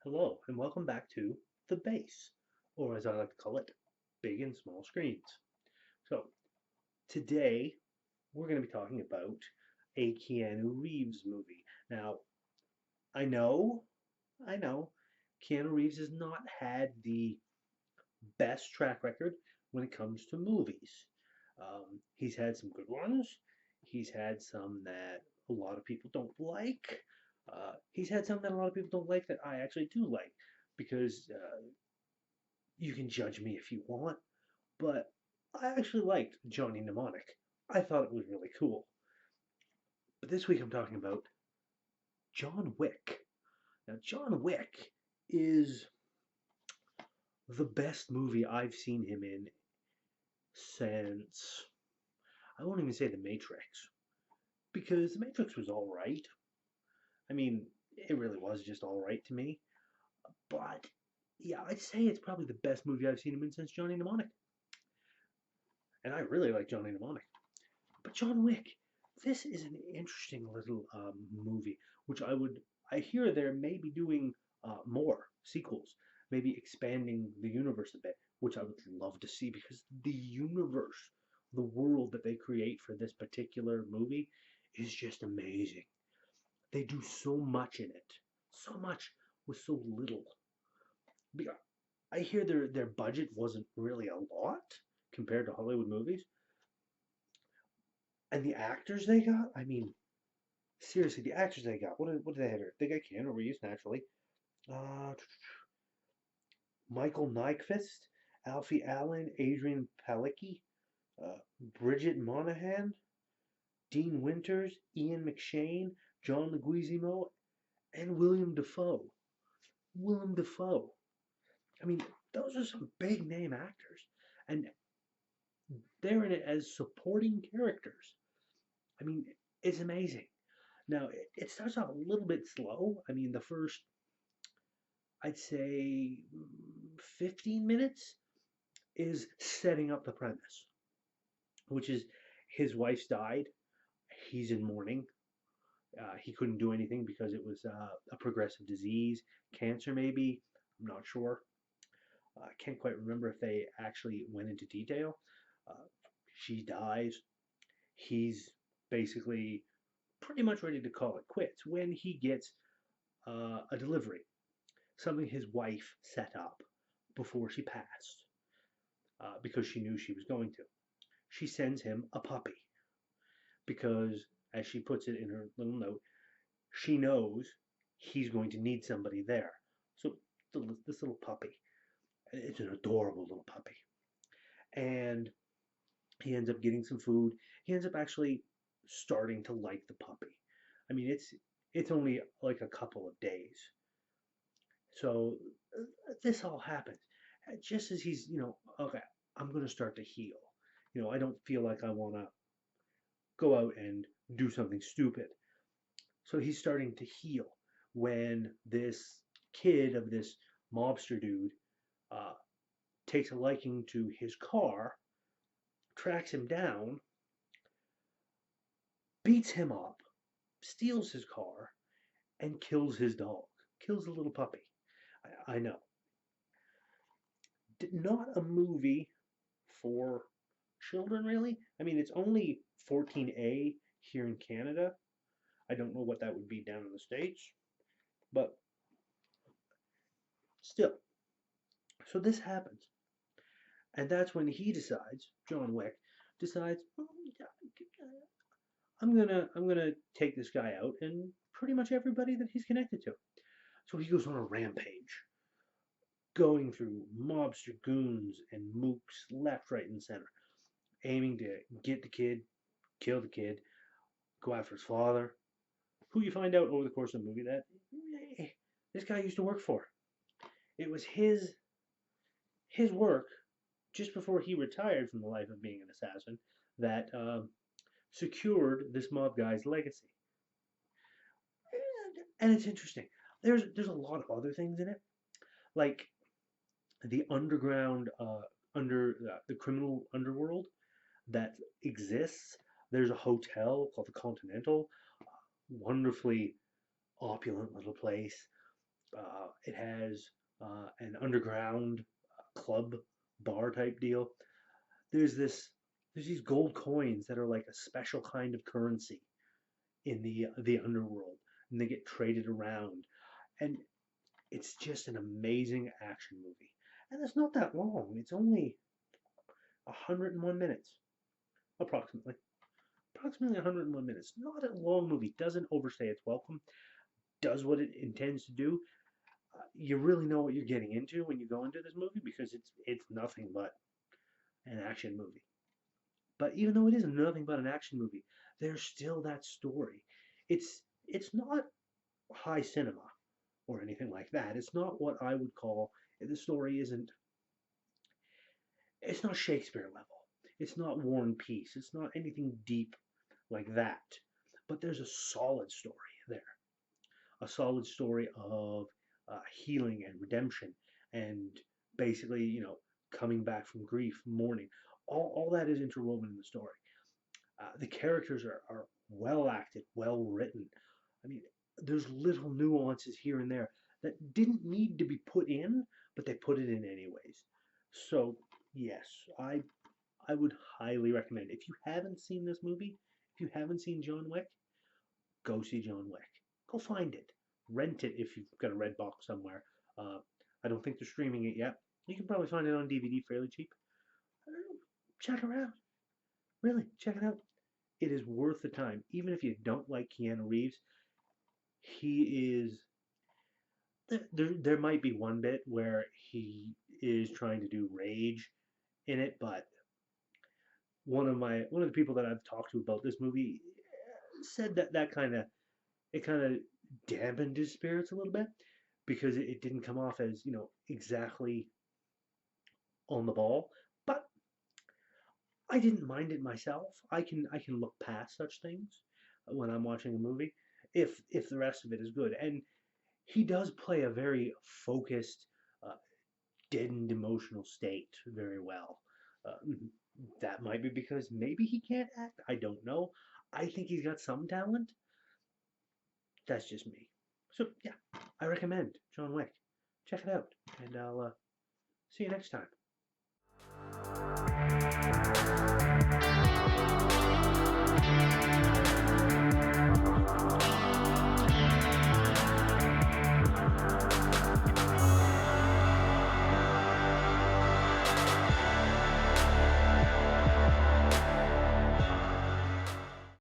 Hello, and welcome back to The Base, or as I like to call it, Big and Small Screens. So, today we're going to be talking about a Keanu Reeves movie. Now, I know, I know, Keanu Reeves has not had the best track record when it comes to movies. He's had some good ones, he's had some that a lot of people don't like. He's had some that a lot of people don't like that I actually do like because you can judge me if you want, but I actually liked Johnny Mnemonic. I thought it was really cool. But this week I'm talking about John Wick. Now, John Wick is the best movie I've seen him in since, I won't even say The Matrix, because The Matrix was alright. I mean, it really was just alright to me. But yeah, I'd say it's probably the best movie I've seen him in since Johnny Mnemonic. And I really like Johnny Mnemonic. But John Wick, this is an interesting little movie, which I hear they're maybe doing more sequels, maybe expanding the universe a bit, which I would love to see because the universe, the world that they create for this particular movie is just amazing. They do so much in it, so much with so little. I hear their budget wasn't really a lot compared to Hollywood movies, and the actors they got, I mean, seriously, the actors they got. What did they have here? They got Keanu Reeves naturally. Uh, Michael Nyqvist, Alfie Allen, Adrian Palicki, Bridget Monahan, Dean Winters, Ian McShane, John Leguizamo, and William Defoe. Willem Dafoe. I mean, those are some big name actors, and they're in it as supporting characters. I mean, it's amazing. Now, it starts off a little bit slow. I mean, the first I'd say 15 minutes is setting up the premise, which is his wife's died. He's in mourning. He couldn't do anything because it was a progressive disease, cancer maybe. I'm not sure. I can't quite remember if they actually went into detail. Uh, she dies. He's basically pretty much ready to call it quits when he gets a delivery, something his wife set up before she passed. Because she knew she was going to. She sends him a puppy because, as she puts it in her little note, she knows he's going to need somebody there. So this little puppy, it's an adorable little puppy, and he ends up getting some food. He ends up actually starting to like the puppy. I mean, it's only like a couple of days. So this all happens just as he's, okay, I'm going to start to heal. I don't feel like I want to go out and do something stupid. So he's starting to heal when this kid of this mobster dude uh, takes a liking to his car, tracks him down, beats him up, steals his car, and kills his dog, kills the little puppy. I know. Not a movie for children, really. I mean, it's only 14A here in Canada. I don't know what that would be down in the States, but still. So this happens. And that's when he decides, John Wick decides, "Oh, yeah, I'm gonna take this guy out and pretty much everybody that he's connected to." So he goes on a rampage, going through mobster goons and mooks left, right, and center, aiming to get the kid, kill the kid, go after his father, who you find out over the course of the movie that this guy used to work for. It was his work just before he retired from the life of being an assassin that secured this mob guy's legacy. And it's interesting. There's a lot of other things in it, like the underground under the criminal underworld that exists. There's a hotel called the Continental, wonderfully opulent little place. It has an underground club bar type deal. There's this there's these gold coins that are like a special kind of currency in the underworld, and they get traded around, and it's just an amazing action movie. And it's not that long. It's only 101 minutes, approximately. Approximately 101 minutes. Not a long movie. Doesn't overstay its welcome. Does what it intends to do. You really know what you're getting into when you go into this movie because it's nothing but an action movie. But even though it is nothing but an action movie, there's still that story. It's not high cinema or anything like that. It's not what I would call the story isn't it's not Shakespeare level. It's not War and Peace. It's not anything deep like that. But there's a solid story there. A solid story of healing and redemption and basically, coming back from grief, mourning. All that is interwoven in the story. The characters are well acted, well written. I mean, there's little nuances here and there that didn't need to be put in, but they put it in anyways. So yes, I would highly recommend. If you haven't seen this movie, if you haven't seen John Wick, go see John Wick. Go find it. Rent it if you've got a red box somewhere. Uh, I don't think they're streaming it yet. You can probably find it on DVD fairly cheap. Check it out. Really, check it out. It is worth the time. Even if you don't like Keanu Reeves, he is. There might be one bit where he is trying to do rage in it, but one of the people that I've talked to about this movie said that kind of dampened his spirits a little bit because it didn't come off as exactly on the ball. But I didn't mind it myself. I can look past such things when I'm watching a movie if the rest of it is good. And he does play a very focused, uh, deadened emotional state very well. Uh, that might be because maybe he can't act. I don't know. I think he's got some talent. That's just me. So yeah, I recommend John Wick. Check it out, and I'll see you next time.